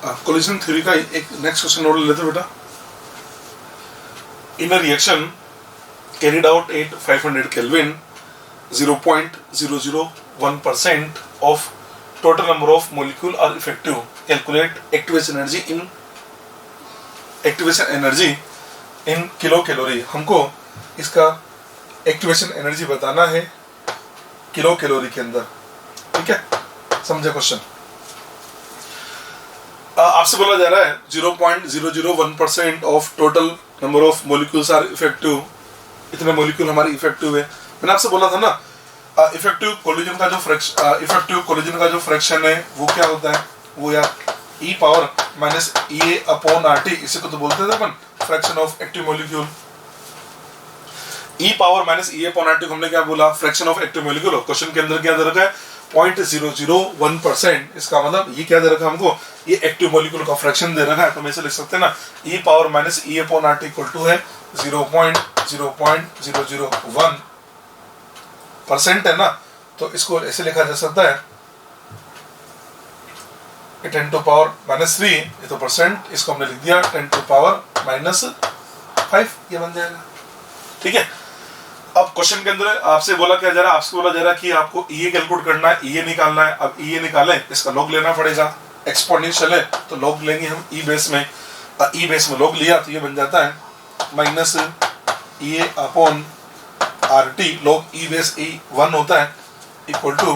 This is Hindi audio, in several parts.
कोलिजन थ्योरी का एक नेक्स्ट क्वेश्चन और ले लेते बेटा। In a reaction carried out at 500 Kelvin, 0.001% of total number of molecule are effective. Calculate activation energy in kilocalorie. हमको इसका एक्टिवेशन एनर्जी बताना है किलो कैलोरी के अंदर, ठीक है? समझे क्वेश्चन? आपसे बोला जा रहा है 0.001% of total number of molecules are effective, इतने मोलिक्यूल हमारे इफेक्टिव है। मैंने आपसे बोला था ना, इफेक्टिव कोलिजन का जो फ्रैक्शन है वो क्या होता है, वो यार e power minus EA upon RT, इसी को तो बोलते थे अपन fraction of active molecule. e power minus EA upon RT को हमने क्या बोला, fraction of active molecule. Question के अंदर क्या दे रखा है, 0.001%। इसका मतलब ये क्या दे रखा है हमको, ये एक्टिव मोलिक्यूल का फ्रैक्शन दे रखा है। तो हम ऐसे लिख सकते हैं ना, e power minus EA upon RT equal to है 0.001% है ना, तो इसको ऐसे लिखा जा सकता है 10 टू पावर माइनस 3, ये तो परसेंट, इसको हमने लिख दिया 10 टू पावर माइनस 5, ये बन जाएगा, ठीक है। अब क्वेश्चन के अंदर आपसे बोला क्या जा रहा है, आपसे बोला जा रहा है कि आपको EA कैलकुलेट करना है, EA निकालना है। अब EA निकालें, इसका लॉग लेना पड़ेगा, एक्सपोनेंशियल है तो लॉग लेंगे हम E बेस में, E बेस में लॉग लिया तो ये बन जाता है minus EA upon RT, log E base E 1 होता है, equal to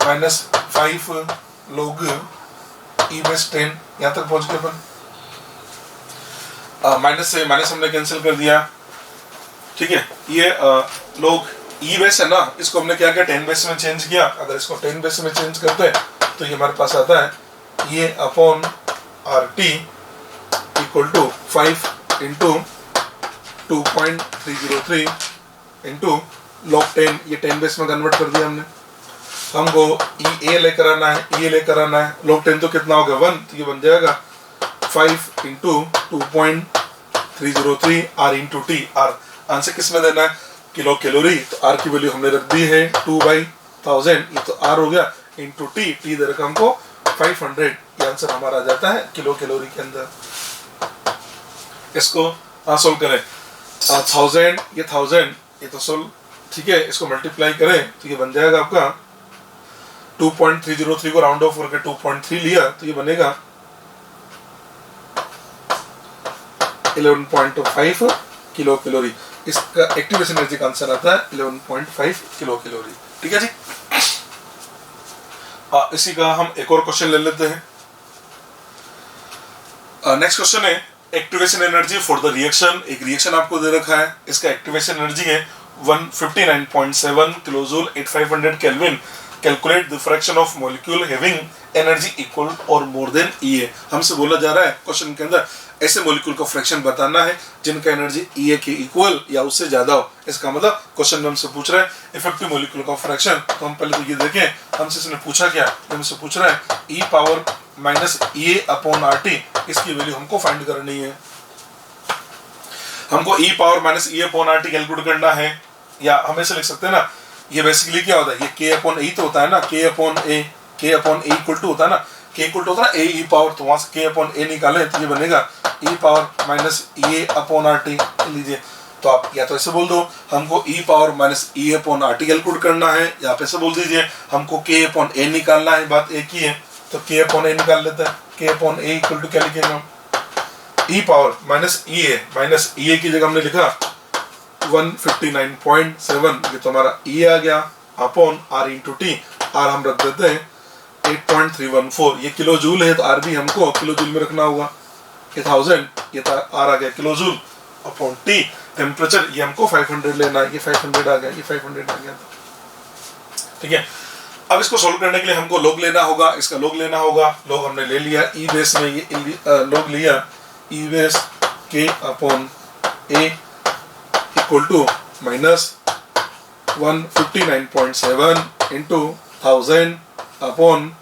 minus 5 log E base 10। यहाँ तक पहुंच गए अपन, माइनस से माइनस हमने कैंसिल कर दिया, ठीक है। ये लॉग E बेस है ना, इसको हमने क्या किया, 10 बेस में चेंज किया। अगर इसको 10 बेस में चेंज करते हैं तो ये हमारे पास आता है ये upon RT equal to 5 into 2.303 into log 10, ये 10 बेस में कन्वर्ट कर दिया हमने। हमको EA लेकर आना है, EA लेकर आना है, लॉग 10 तो कितना हो गया 1, तो ये बन जाएगा 5 into 2.303 R into T। R answer किस में देना है, किलो कैलोरी, तो R की वैल्यू हमने रख दी है 2/1000, ये तो R हो गया, इंटू T, T दे रखा हमको 500, ये आंसर हमारा आ जाता है किलो कैलोरी के अंदर। इसको सोल्व करें, 1000 ये 1000, ये तो सोल्व, ठीक है। इसको मल्टीप्लाई करें तो ये बन जाएगा आपका 2.303 को राउंड ऑफ करके 2.3 लिया तो ये बनेगा 11.5 किलो कैलोरी। इसका एक्टिवेशन एनर्जी का आंसर आता है 11.5 किलो कैलोरी, ठीक है जी। इसी का हम एक और क्वेश्चन ले लेते हैं। नेक्स्ट क्वेश्चन है activation energy for the reaction. एक रिएक्शन आपको दे रखा है, इसका एक्टिवेशन एनर्जी है 159.7 kilojoule at 500 kelvin. Calculate the fraction of molecule having energy equal और मोर देन EA। हमसे बोला जा रहा है क्वेश्चन के अंदर ऐसे मॉलिक्यूल का फ्रैक्शन बताना है जिनका एनर्जी EA के इक्वल या उससे ज्यादा हो। इसका मतलब क्वेश्चन में हमसे पूछ रहा है इफेक्टिव मॉलिक्यूल का फ्रैक्शन। तो हम पहले तो ये देखें, हमसे इसने पूछा क्या, हमसे पूछ रहा है E power minus EA upon RT, इसकी वैल्यू हमको फाइंड करनी है। हमको E power minus EA upon RT calculate करना है, या हम ऐसे लिख सकते हैं ना, ये बेसिकली क्या होता है, ये K अपॉन E तो होता है ना, K upon A equal to होता है ना, K इक्वल टू होता है A E पावर, तो वहां से K अपॉन A निकाले तो ये बनेगा E power minus EA upon RT। लीजिए, तो आप या तो ऐसे बोल दो हमको E power minus EA upon RT calculate करना है, या आप ऐसे बोल दीजिए हमको K अपॉन A निकालना है, बात एक ही है। तो K अपॉन A निकाल लेते हैं, K upon A equal to क्या लिखेंगे हम, E पावर माइनस EA की जगह हमने लिखा 159.7, ये तो हमारा E आ गया, upon R into T, R हम रख देते हैं 8.314, ये किलो जूल है तो R भी हमको किलो जूल में रखना होगा। ये 1000, ये R आ गया kilo joule, upon T temperature, ये हमको 500 लेना है, ये 500 आ गया, ये 500 आ गया, ठीक है। अब इसको सोल्व करने के लिए हमको लॉग लेना होगा, इसका लॉग लेना होगा। लॉग हमने ले लिया, E बेस में ये लॉग लिया, E base K upon A equal to minus 159.7 into 1000 upon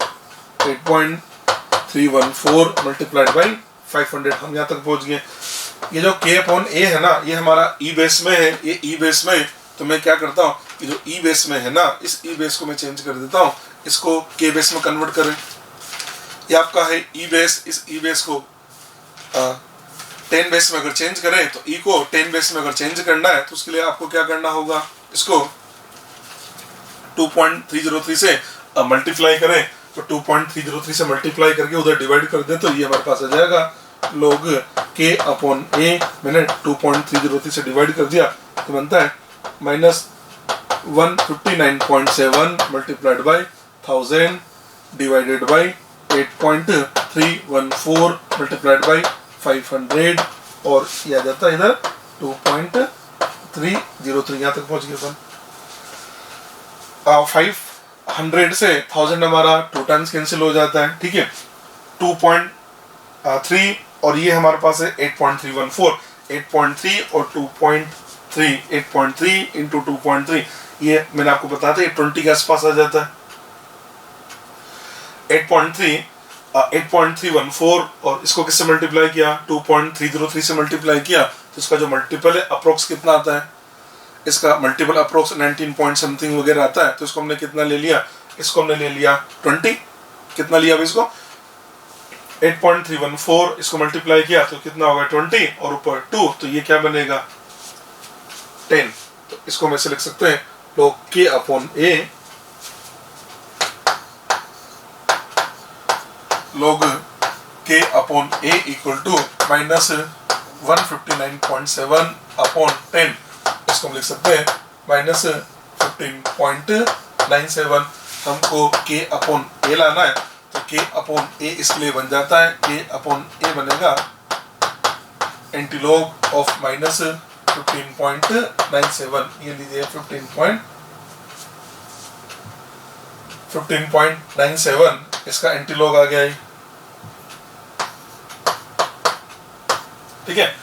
8.314 multiplied by 500। हम यहाँ तक पहुँच गए। ये जो K अपॉन A है ना, ये हमारा E बेस में है, ये E बेस में, तो मैं क्या करता हूँ, ये जो E बेस में है ना, इस E बेस को मैं चेंज कर देता हूँ, इसको K बेस में कन्वर्ट करें, ये आपका है ई बेस, इस ई बेस को 10 बेस में अगर चेंज करें तो ई को 10 बेस में अगर चेंज करना है तो उसके लिए आपको क्या करना होगा, इसको 2.303 से मल्टीप्लाई करें, तो 2.303 से मल्टीप्लाई करके उधर डिवाइड कर दें तो ये हमारे पास आ जाएगा log k अपॉन a। मैंने 2.303 से डिवाइड कर दिया तो बनता है -159.7 multiplied by 1000 divided by 8.314 multiplied by 500 और ये आ जाता है इधर 2.303। यहाँ तक पहुंच गए अपन। 500 से 1000 हमारा 2 टाइम्स कैंसिल हो जाता है, ठीक है। 2.3 और ये हमारे पास है 8.314, 8.3 और 2.3, 8.3 इंटू 2.3, ये मैंने आपको बताया था ये 20 के आसपास आ जाता है। 8.314 और इसको किससे मल्टीप्लाई किया, 2.303 से मल्टीप्लाई किया तो इसका जो मल्टीपल है अप्रोक्स कितना आता है, इसका मल्टीपल अप्रोक्स 19 पॉइंट समथिंग वगैरह आता है। तो इसको हमने कितना ले लिया, इसको हमने ले लिया 20। कितना लिया अभी इसको 8.314, इसको मल्टीप्लाई किया तो कितना होगा 20 और ऊपर 2, तो ये क्या बनेगा 10। तो इसको हम ऐसे लिख सकते हैं log k upon a, log k upon a equal to -159.7 upon 10। इसको हम लिख सकते हैं -15.97। हमको k अपॉन a लाना है तो k अपॉन a इसलिए बन जाता है k अपॉन a बनेगा एंटीलॉग ऑफ -15.97। ये लीजिए 15.97 इसका एंटीलॉग आ गया है, ठीक है।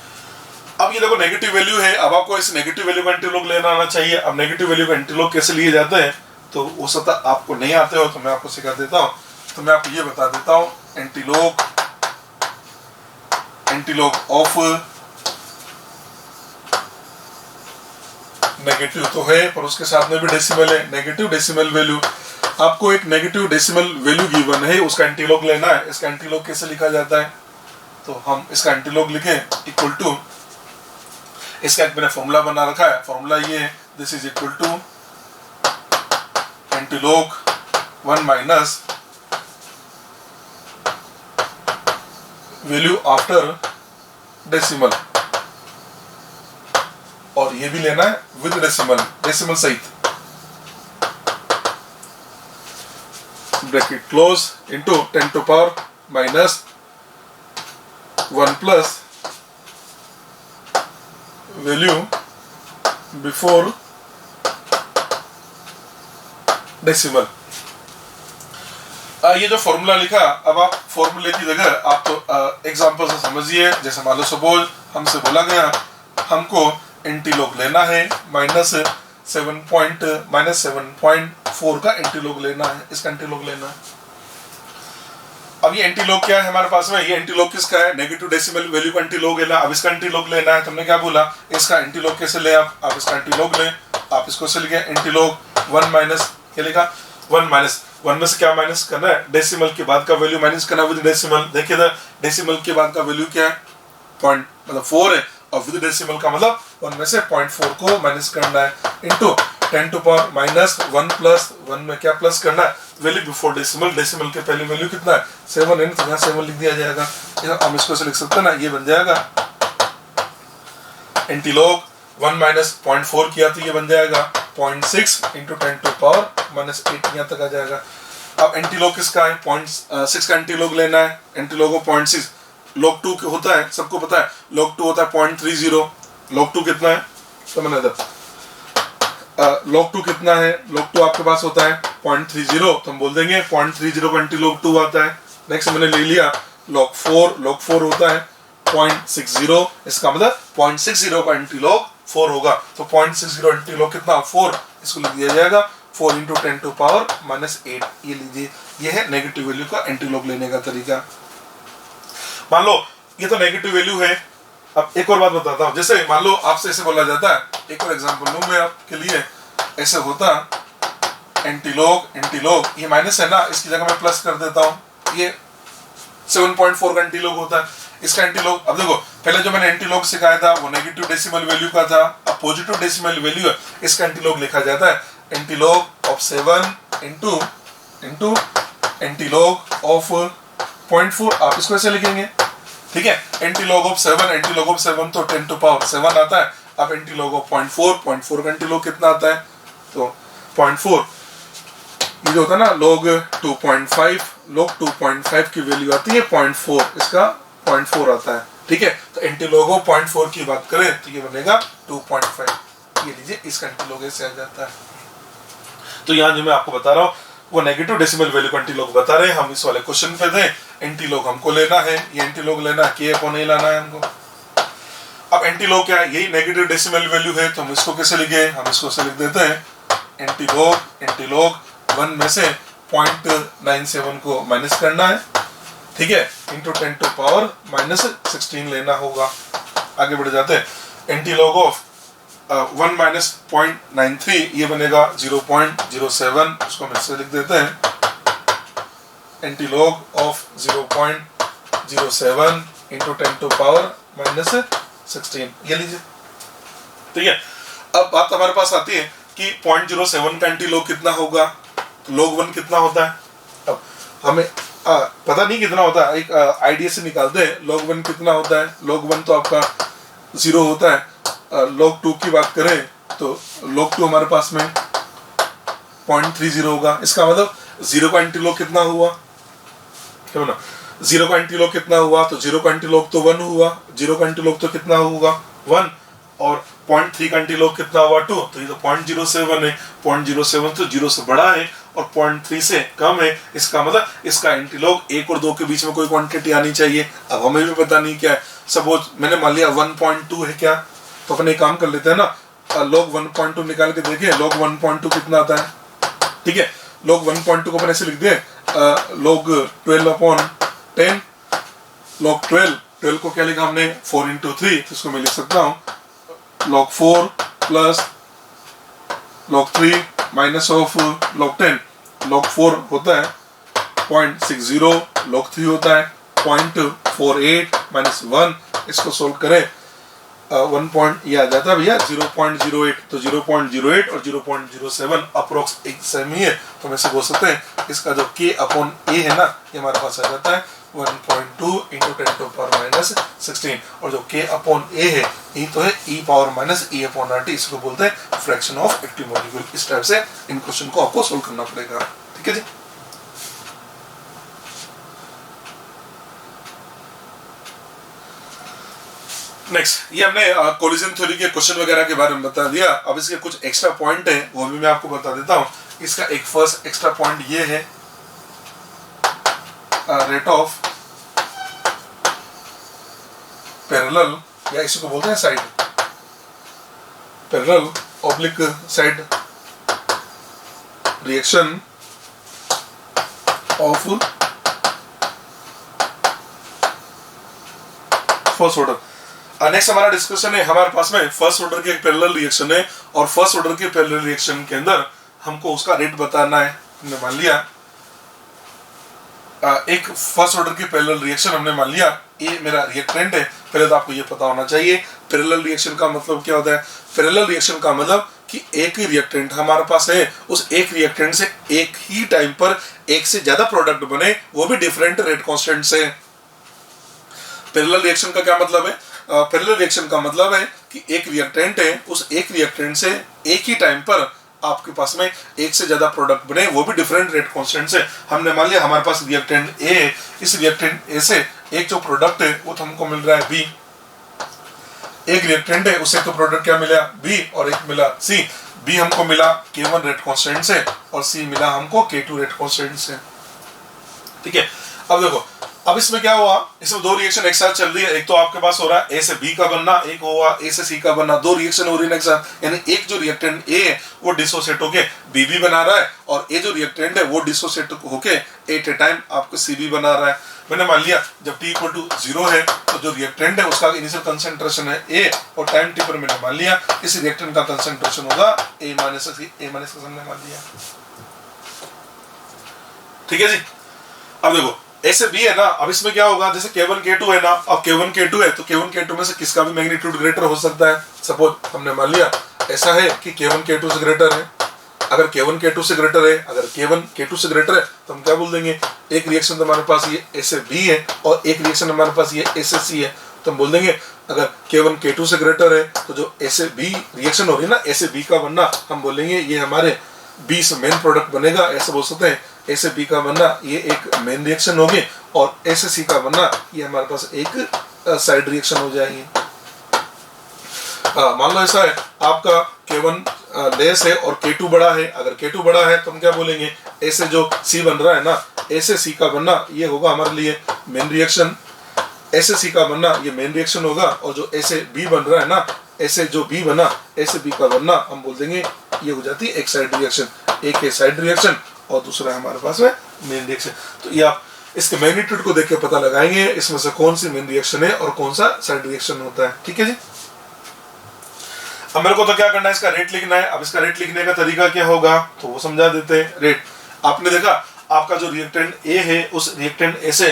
अब ये देखो नेगेटिव वैल्यू है, अब आपको इस नेगेटिव वैल्यू का एंटीलॉग लेना आना चाहिए। अब नेगेटिव वैल्यू का एंटीलॉग कैसे लिए जाते हैं तो वो सब आपको नहीं आते हो तो मैं आपको सिखा देता हूँ। तो मैं आपको ये बता देता हूँ एंटीलॉग ऑफ नेगेटिव तो है पर उसके साथ में भी डेसिमल है, नेगेटिव डेसिमल वैल्यू। आपको एक नेगेटिव डेसिमल वैल्यू गिवन है, उसका एंटीलॉग लेना है। इसका एंटीलॉग कैसे लिखा जाता है तो हम इसका एंटीलॉग लिखें इक्वल टू, इसका एक मैंने फॉर्मूला बना रखा है, फॉर्मूला ये है this is equal to antilog 1 minus value after decimal, और ये भी लेना है विद डेसिमल, डेसिमल सहित, bracket close into 10 to power -1 plus value before decimal. ये जो फॉर्मूला लिखा, अब आप फॉर्मूले की जगह आप तो एग्जांपल से समझिए। जैसे मान लो सपोज हमसे बोला गया हमको एंटीलॉग लेना है -7.4 का एंटीलॉग लेना है, इसका एंटीलॉग लेना है। अब ये एंटीलॉग क्या है हमारे पास में, ये एंटीलॉग किसका है, नेगेटिव डेसिमल वैल्यू का एंटीलॉग लेना। अब इसका एंटीलॉग लेना है, तुमने क्या बोला इसका एंटीलॉग कैसे ले, आप इसका एंटीलॉग ले, आप इसको से लिखे एंटीलॉग 1 माइनस, क्या लिखा 1 माइनस 1 में से क्या माइनस करना है, डेसिमल के बाद का वैल्यू माइनस करना विद डेसिमल। देखिए इधर डेसिमल के बाद का वैल्यू क्या है, पॉइंट मतलब 4 है, और विद डेसिमल का मतलब 1 में से 0.4 को माइनस करना है इनटू 10 टू पावर -1 प्लस 1 में क्या प्लस करना है वैल्यू बिफोर डेसिमल। डेसिमल के पहले वैल्यू कितना है 7 है, तो यहाँ 7 लिख दिया जाएगा। हम इसको से लिख सकते हैं ना, ये बन जाएगा एंटीलॉग 1 माइनस 0.4 किया तो ये बन जाएगा 0.6 इंटू 10 टू पावर -8 यहाँ तक आ जाएगा। अब एंटीलॉग किसका है 0.6 का एंटीलॉग लेना है, एंटीलॉग ऑफ 0.6 log 2 होता है, सबको पता है log 2 होता है 0.30। log 2 कितना है तो मैंने log 2 कितना है, log 2 आपके पास होता है 0.30, तो हम बोल देंगे 0.30 का एंटीलॉग 2 आता है। नेक्स्ट मैंने ले लिया log 4 होता है 0.60, इसका मतलब 0.60 का एंटीलॉग 4 होगा, तो 0.60 एंटीलॉग कितना 4, इसको लिख दिया जाएगा 4 इंटू 10 टू पावर -8। ये लीजिए, ये है नेगेटिव वैल्यू का एंटीलॉग लेने का तरीका। मान लो ये तो नेगेटिव वैल्यू है। अब एक और बात बताता हूँ, जैसे मान लो आपसे ऐसे बोला जाता है, एक और एग्जांपल लूं मैं आपके लिए, ऐसे होता एंटीलॉग ये माइनस है ना, इसकी जगह मैं प्लस कर देता हूँ, ये 7.4 का एंटीलॉग होता है। इसका एंटीलॉग, अब देखो पहले जो मैंने एंटीलॉग सिखाया था वो नेगेटिव डेसिमल वैल्यू का था, अब पॉजिटिव डेसिमल वैल्यू है, इसका एंटीलॉग लिखा जाता है antilog of 7 into antilog of 0.4। आप इसको ऐसे लिखेंगे, ठीक है। एंटीलॉग ऑफ 7 तो 10 टू पावर 7 आता है। अब एंटीलॉग ऑफ 0.4 का एंटीलॉग कितना आता है, तो 0.4 ये जो होता है ना log 2.5 की वैल्यू आती है 0.4, इसका 0.4 आता है, ठीक है। तो एंटीलॉग ऑफ 0.4 की बात करें तो ये बनेगा 2.5, ये लीजिए इसका एंटीलॉग ऐसे आ जाता है। तो यहाँ जो मैं आपको बता रहा हूँ वो नेगेटिव डेसिमल वैल्यू का एंटीलॉग बता रहे हैं। हम इस वाले क्वेश्चन पे थे, एंटीलॉग हमको लेना है, ये एंटीलॉग लेना है, k/a लाना है हमको। अब एंटीलॉग क्या है, यही नेगेटिव डेसिमल वैल्यू है, तो हम इसको कैसे लिखे, हम इसको ऐसे लिख देते हैं एंटीलॉग 1 में से 0.97 को माइनस करना है, ठीक है, इंटू 10 टू पावर -16 लेना होगा। आगे बढ़ जाते हैं, एंटीलॉग ऑफ 1 माइनस 0.93 ये बनेगा 0.07, उसको हम इससे लिख देते हैं antilog of 0.07 into 10 to power -16, ये लीजिए, ठीक है। अब बात हमारे पास आती है कि 0.07 का एंटीलॉग कितना होगा, तो log 1 कितना होता है। अब हमें पता नहीं कितना होता है, एक आइडिया से निकालते हैं log 1 कितना होता है। log 1 तो आपका 0 होता है। log 2 की बात करें तो log 2 हमारे पास में 0.30 होगा। इसका मतलब 0 का एंटीलॉग कितना हुआ, क्या ना, 0 का एंटीलॉग कितना हुआ, तो 0 का एंटीलॉग तो 1 हुआ, 0 का एंटीलॉग तो कितना होगा 1, और 0.3 का एंटीलॉग कितना हुआ 2, तो ये तो 0.07 है। 0.07 तो 0 से बड़ा है और 0.3 से कम है, इसका मतलब इसका एंटीलॉग 1 और 2 के बीच में कोई क्वांटिटी आनी चाहिए। अब हमें भी पता नहीं क्या है, सपोज मैंने मान लिया 1.2 है क्या, तो अपन एक काम कर लेते हैं ना, log 1.2 निकाल के देखिए log 1.2 कितना आता है, ठीक है। log 1.2 को अपन ऐसे लिख दे log 12/10, log 12 को क्या लिखा हमने 4 into 3, तो इसको मैं लिख सकता हूँ log 4 plus log 3 minus of log 10। log 4 होता है 0.60, log 3 होता है 0.48 माइनस 1, इसको सोल्व करें 1 पॉइंट ये आ जाता है भैया 0.08, तो 0.08 और 0.07 अप्रोक्स एक सेम ही है, तो हम ऐसे बोल सकते हैं इसका जो k/a है ना, ये हमारे पास आ जाता है 1.2 इंटू 10 टू पावर -16, और जो k/a है ये तो है e पावर -e/RT, इसको बोलते हैं फ्रैक्शन ऑफ एक्टिव मॉलिक्यूल। इस टाइप से इन क्वेश्चन को आपको सोल्व करना पड़ेगा, ठीक है जी। नेक्स्ट, ये हमने कोलिजन थ्योरी के क्वेश्चन वगैरह के बारे में बता दिया। अब इसके कुछ एक्स्ट्रा पॉइंट है वो भी मैं आपको बता देता हूँ। इसका एक फर्स्ट एक्स्ट्रा पॉइंट ये है रेट ऑफ पैरेलल, या इसको बोलते हैं side parallel oblique side reaction of first order. Next हमारा डिस्कशन है, हमारे पास में फर्स्ट ऑर्डर के पैरेलल रिएक्शन है, और फर्स्ट ऑर्डर के पैरेलल रिएक्शन के अंदर हमको उसका रेट बताना है। हमने मान लिया एक फर्स्ट ऑर्डर की पैरेलल रिएक्शन, हमने मान लिया ये मेरा रिएक्टेंट है। पहले तो आपको ये पता होना चाहिए पैरेलल रिएक्शन का मतलब क्या होता है। पैरेलल रिएक्शन का मतलब कि एक ही रिएक्टेंट हमारे पास है, उस एक रिएक्टेंट से एक ही टाइम पर एक से ज्यादा प्रोडक्ट बने, वो भी डिफरेंट रेट कांस्टेंट से। पैरेलल रिएक्शन का क्या मतलब है, पैरेलल रिएक्शन का मतलब है कि एक रिएक्टेंट है, उस एक रिएक्टेंट से एक ही टाइम पर आपके पास में एक से ज्यादा प्रोडक्ट बने, वो भी डिफरेंट रेट कांस्टेंट से। हमने मान लिया हमारे पास रिएक्टेंट ए है, इस रिएक्टेंट ए से एक जो प्रोडक्ट है वो तो हमको मिल रहा है बी। एक रिएक्टेंट है उससे तो प्रोडक्ट क्या मिला बी, और एक मिला सी। बी हमको मिला K1 रेट कांस्टेंट से और सी मिला हमको K2 रेट कांस्टेंट से, ठीक है। अब देखो, अब इसमें क्या हुआ, इसमें दो रिएक्शन एक साथ चल रही है। एक तो आपके पास हो रहा है ए से बी का बनना, एक हुआ ए से सी का बनना। दो रिएक्शन हो रही है एक साथ, यानी एक जो रिएक्टेंट ए है वो डिसोसिएट होके बी भी बना रहा है, और ए जो रिएक्टेंट है वो डिसोसिएट होके एट ए टाइम आपको सी भी बना रहा है। मैंने मान लिया जब t = 0 है तो जो रिएक्टेंट है उसका इनिशियल कंसंट्रेशन है ए, और टाइम t पर मैंने मान लिया इस रिएक्टेंट का कंसंट्रेशन होगा a माइनस का हमने मान लिया, ठीक है जी। अब देखो ए से बी है ना, अब इसमें क्या होगा, जैसे K1 K2 है ना, अब K1 K2 है तो K1 K2 में से किसका भी मैग्नीट्यूड ग्रेटर हो सकता है। सपोज हमने मान लिया ऐसा है कि K1 K2 से ग्रेटर है, अगर K1 K2 से ग्रेटर है, अगर K1 K2 से ग्रेटर है तो हम क्या बोल देंगे, एक रिएक्शन तो हमारे पास ये ए से बी है और एक रिएक्शन हमारे पास ये ए से सी है, तो हम बोल देंगे अगर K1 K2 से ग्रेटर है तो जो ए से बी रिएक्शन हो रही है ना, ए से बी का बनना, हम बोलेंगे ये हमारे बी से मेन प्रोडक्ट बनेगा, ऐसे बोल सकते हैं। ए से बी का बनना ये एक मेन रिएक्शन होगी और ए से सी का बनना ये हमारे पास एक साइड रिएक्शन हो जाएगी। मान लो ऐसा है आपका K1 लेस है और K2 बड़ा है, अगर K2 बड़ा है तो हम क्या बोलेंगे, ए से जो सी बन रहा है ना, ए से सी का बनना ये होगा हमारे लिए मेन रिएक्शन, ए से सी का बनना ये मेन रिएक्शन होगा, और जो ए से बी बन रहा है ना, ए से जो बी बना, ए से बी का बनना हम बोल देंगे ये हो जाती है एक साइड रिएक्शन, एक है साइड रिएक्शन और दूसरा हमारे पास में मेन रिएक्शन। तो ये आप इसके मैग्नीट्यूड को देख के पता लगाएंगे इसमें से कौन सी मेन रिएक्शन है और कौन सा साइड रिएक्शन होता है। ठीक है जी। अब मेरे को तो क्या करना है, इसका रेट लिखना है। अब इसका रेट लिखने का तरीका क्या होगा तो वो समझा देते हैं। रेट आपने देखा, आपका जो रिएक्टेंट ए है उस रिएक्टेंट ए से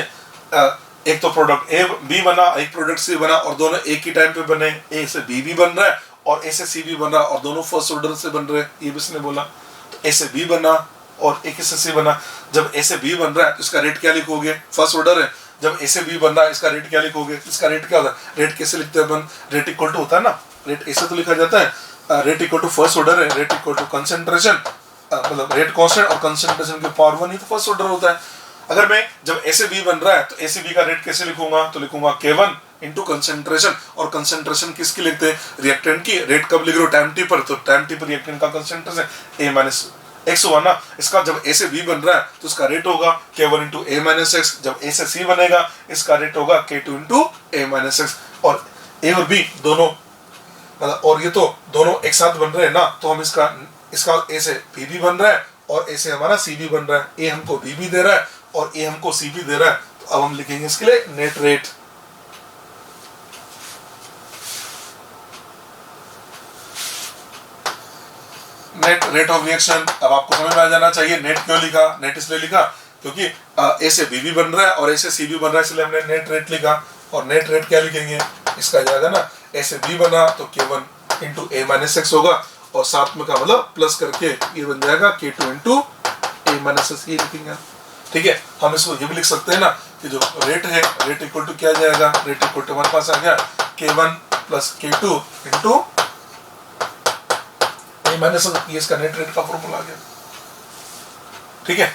एक तो प्रोडक्ट ए बी बना, एक प्रोडक्ट सी बना और दोनों एक ही टाइम पे बने, ए से बी भी बन रहा है और ए से सी भी बन रहा है और दोनों फर्स्ट ऑर्डर से बन रहे हैं, ये भी इसने बोला। तो ए से बी बना और एक से सी बना। जब ए से बी बन रहा है तो इसका रेट क्या लिखोगे, फर्स्ट ऑर्डर है। जब ए से बी बन रहा है इसका रेट क्या लिखोगे, इसका रेट क्या होता है, रेट कैसे लिखते हैं अपन, रेट इक्वल टू होता है ना, रेट ऐसे तो लिखा जाता है, rate equal to first order है, रेट इक्वल टू कंसंट्रेशन, मतलब रेट कांस्टेंट और कंसंट्रेशन के पावर 1 ही तो फर्स्ट ऑर्डर होता है। अगर मैं जब ए से बी बन रहा है तो ए से बी का रेट कैसे लिखूंगा, तो लिखूंगा K1 इंटू कंसंट्रेशन, और कंसंट्रेशन किसकी लिखते हैं, रिएक्टेंट की। रेट कब लिख रहे हो, टाइम टी पर, तो टाइम टी पर रिएक्टेंट का कंसंट्रेशन ए माइनस एक्स हुआ ना। इसका जब ए से बी बन रहा है तो इसका रेट होगा K1 इंटू ए माइनस एक्स। जब ए से सी बनेगा इसका रेट होगा K2 इंटू ए माइनस एक्स। और ए और बी दोनों मतलब, और ये तो दोनों एक साथ बन रहे हैं ना, तो हम इसका ए से बी भी बन रहा है और ए से हमारा सी भी बन रहा है, ए हमको बी भी दे रहा है और ए हमको सी भी दे रहा है। तो अब हम लिखेंगे इसके लिए net rate. Net rate of reaction. अब आपको समझ में आ जाना चाहिए नेट क्यों लिखा, नेट इसलिए लिखा क्योंकि ए से बी भी बन रहा है और ए से सी भी बन रहा है, इसलिए हमने नेट रेट लिखा। और नेट रेट क्या लिखेंगे, इसका जाएगा ना, ए से बी बना तो K1 इंटू ए माइनस एक्स होगा और साथ में का मतलब प्लस करके ये बन जाएगा K2 इंटू ए माइनस एक्स, ये लिखेंगे। ठीक है, हम इसको ये भी लिख सकते हैं ना कि जो रेट है, रेट इक्वल टू क्या जाएगा, रेट इक्वल टू हमारे पास आ गया K1 प्लस K2 इंटू ए माइनस एक्स, ये इसका नेट रेट का फॉर्मूला आ गया। ठीक है,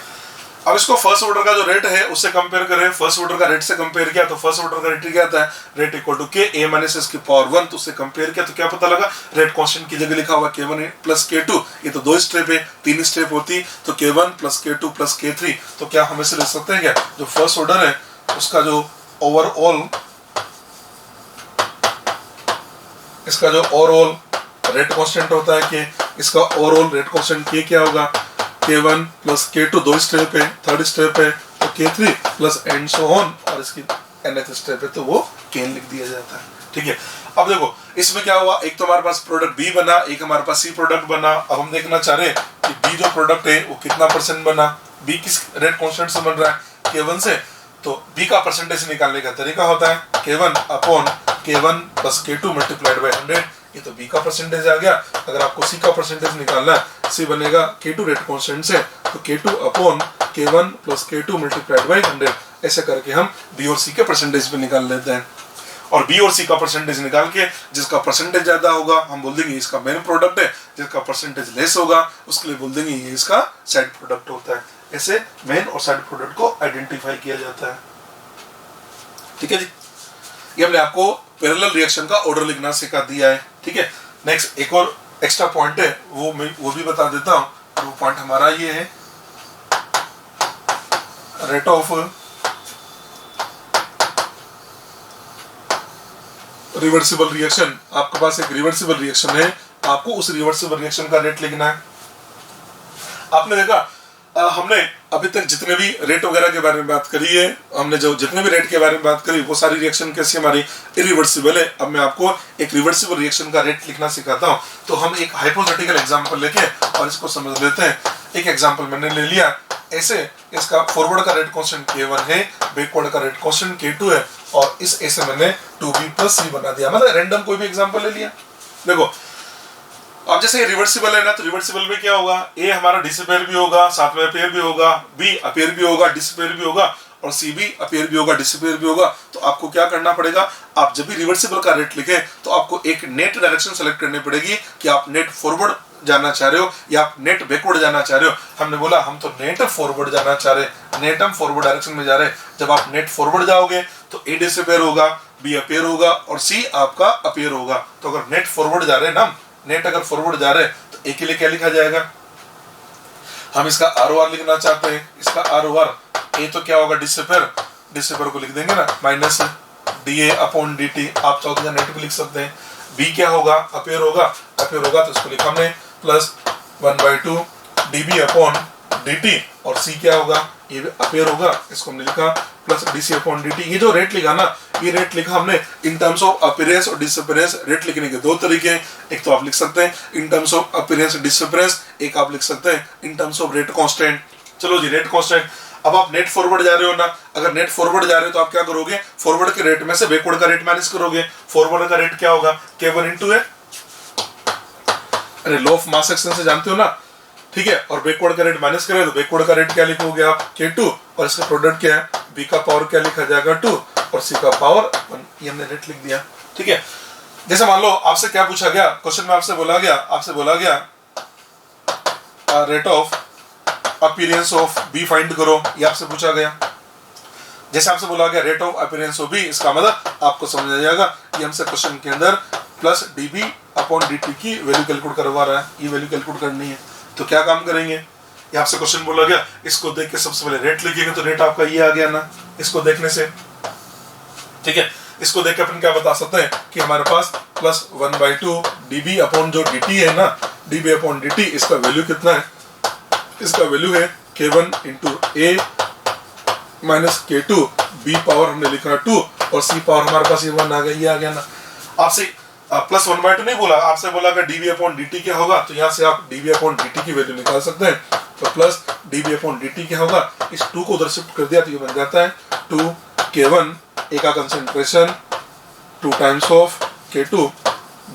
अब इसको फर्स्ट ऑर्डर का जो रेट है उससे कंपेयर करें, फर्स्ट ऑर्डर का रेट से कंपेयर किया तो फर्स्ट ऑर्डर का रेट क्या आता है, रेट इक्वल टू के ए माइनस एस की पावर 1, तो उससे कंपेयर किया तो क्या पता लगा, रेट कांस्टेंट की जगह लिखा हुआ K1 प्लस K2, ये तो 2 स्टेप है, 3 स्टेप होती तो K1 plus K2 plus K3, तो क्या हम इसे लिख सकते हैं क्या, जो फर्स्ट ऑर्डर है उसका जो ओवरऑल, इसका जो ओवरऑल रेट कांस्टेंट होता है कि इसका ओवरऑल रेट कांस्टेंट के क्या होगा, K1 प्लस K2 2 स्टेप है, थर्ड स्टेप है तो K3 plus and so on, और इसकी nth स्टेप है तो वो K लिख दिया जाता है। ठीक है, अब देखो इसमें क्या हुआ, एक तो हमारे पास प्रोडक्ट B बना, एक हमारे पास C प्रोडक्ट बना। अब हम देखना चाह रहे हैं कि B जो प्रोडक्ट है वो कितना परसेंट बना, B किस रेट कांस्टेंट से बन रहा है, K1 से। तो B का परसेंटेज निकालने का तरीका होता है K1 upon K1 plus K2 multiplied by 100, ये तो B का परसेंटेज आ गया। अगर आपको C का परसेंटेज निकालना है, C बनेगा K2 रेट कांस्टेंट से, तो K2 upon K1 plus K2 multiplied by 100, ऐसे करके हम B और C के परसेंटेज पे निकाल लेते हैं। और B और C का परसेंटेज निकाल के जिसका परसेंटेज ज्यादा होगा हम बोल देंगे इसका मेन प्रोडक्ट है, जिसका परसेंटेज लेस होगा उसके लिए बोल देंगे ये इसका साइड प्रोडक्ट होता है। ऐसे मेन और साइड प्रोडक्ट को आइडेंटिफाई किया जाता है। ठीक है जी, ये हमने आपको पैरेलल रिएक्शन का ऑर्डर लिखना सिखा दिया है। ठीक है, नेक्स्ट एक और एक्स्ट्रा पॉइंट है वो भी बता देता हूं, और वो पॉइंट हमारा ये है रेट ऑफ रिवर्सिबल रिएक्शन। आपके पास एक रिवर्सिबल रिएक्शन है, आपको उस रिवर्सिबल रिएक्शन का रेट लिखना है। आपने देखा हमने अभी तक जितने भी रेट वगैरह के बारे में बात करी है, हमने जो जितने भी रेट के बारे में बात करी वो सारी रिएक्शन कैसी हमारी इरिवर्सिबल है। अब मैं आपको एक रिवर्सिबल रिएक्शन का रेट लिखना सिखाता हूं। तो हम एक हाइपोथेटिकल एग्जांपल लेके और इसको समझ लेते हैं। एक एग्जांपल मैंने ले लिया, ऐसे इसका फॉरवर्ड का रेट कांस्टेंट K1 है, बैकवर्ड का रेट कांस्टेंट K2 है, और इस ए से मैंने 2B + C बना दिया, मतलब रैंडम कोई भी एग्जांपल ले लिया। देखो अब जैसे रिवर्सिबल है ना, तो रिवर्सिबल में क्या होगा, ए हमारा डिसअपेयर भी होगा, साथ में अपेयर भी होगा, बी अपेयर भी होगा, डिसअपेयर भी होगा, और सी भी अपेयर भी होगा, डिसअपेयर भी होगा। तो आपको क्या करना पड़ेगा, आप जब भी रिवर्सिबल का रेट लिखें तो आपको एक नेट डायरेक्शन सेलेक्ट करनी पड़ेगी कि आप नेट फॉरवर्ड जाना चाह रहे हो या आप नेट बैकवर्ड जाना चाह रहे हो। हमने बोला हम तो नेट फॉरवर्ड जाना चाह रहे, नेट हम फॉरवर्ड डायरेक्शन में जा रहे। जब आप नेट फॉरवर्ड जाओगे तो ए डिसअपेयर होगा, बी अपेयर होगा, और सी आपका अपेयर होगा। तो अगर नेट फॉरवर्ड जा रहे हैं ना, नेट अगर फॉरवर्ड जा रहे हैं तो ए के लिए क्या लिखा जाएगा, हम इसका ROR लिखना चाहते हैं, इसका ROR ए तो क्या होगा डिसअपेयर, डिसअपेयर को लिख देंगे ना माइनस DA/dt, आप चाहो तो नेट भी लिख सकते हैं। बी क्या होगा, अपेयर होगा, अपेयर होगा तो इसको लिखा हमने प्लस 1/2 dB/dt, और सी क्या होगा, ये अपेयर होगा, इसको हमने लिखा प्लस dC/dt। ये जो रेट लिखा ना, ये रेट लिखा हमने इन टर्म्स ऑफ अपीयरेंस और डिसअपीयरेंस। रेट लिखने के दो तरीके हैं, एक तो आप लिख सकते हैं in terms of appearance disappearance, एक आप लिख सकते हैं in terms of rate constant. चलो जी, रेट कांस्टेंट। अब आप नेट फॉरवर्ड जा रहे हो ना, अगर नेट फॉरवर्ड जा रहे हो तो आप क्या करोगे, फॉरवर्ड के रेट में से बैकवर्ड का रेट माइनस करोगे। फॉरवर्ड का रेट क्या होगा, K1 × है, अरे लॉ ऑफ मास एक्सटेंशन से जानते हो ना, ठीक है। और बैकवर्ड का रेट माइनस करें तो बैकवर्ड का रेट क्या लिखोगे आप, K2, और इसका प्रोडक्ट क्या है, B का पावर क्या लिखा जाएगा 2 और C का पावर 1। ये हमने रेट लिख दिया, ठीक है। जैसे मान लो आपसे क्या पूछा गया, क्वेश्चन में आपसे बोला गया rate of appearance of B find करो, ये आपसे पूछा गया। जैसे आपसे बोला गया rate of appearance of B, इसका मतलब आपको समझ आ जाएगा ये हमसे क्वेश्चन के अंदर प्लस dB/dt की वैल्यू कैलकुलेट करवा रहा है, ये वैल्यू कैलकुलेट करनी है। तो क्या काम करेंगे, ये आपसे क्वेश्चन बोला गया, इसको देख के सबसे पहले रेट लिखेंगे, तो रेट आपका ये आ गया ना इसको देखने से, ठीक है। इसको देख के अपन क्या बता सकते हैं कि हमारे पास प्लस 1/2 dB/dt है ना, dB/dt, इसका वैल्यू कितना है, इसका वैल्यू है K1 × A - K2, B power हमने लिखा 2 और C पावर हमारे पास ये 1 आ गया, ये आ गया ना। आपसे प्लस 1/2 नहीं बोला, आपसे बोला कि dB/dt क्या होगा, तो यहाँ से आप dB/dt की वैल्यू निकाल सकते हैं। तो प्लस dB/dt क्या होगा, इस 2 को उधर शिफ्ट कर दिया तो ये बन जाता है 2K1, A का concentration 2 times of K2,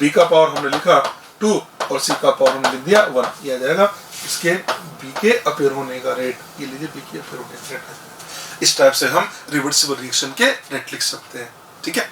B का पावर हमने लिखा 2 और C का पावर हमने लिख दिया 1, ये आ जाएगा इसके B के अपेयर होने का रेट। ये लीजिए B के अपेयर होने का रेट। इस टाइप से हम रिवर्सिबल रिएक्शन के रेट लिख सकते हैं, ठीक है।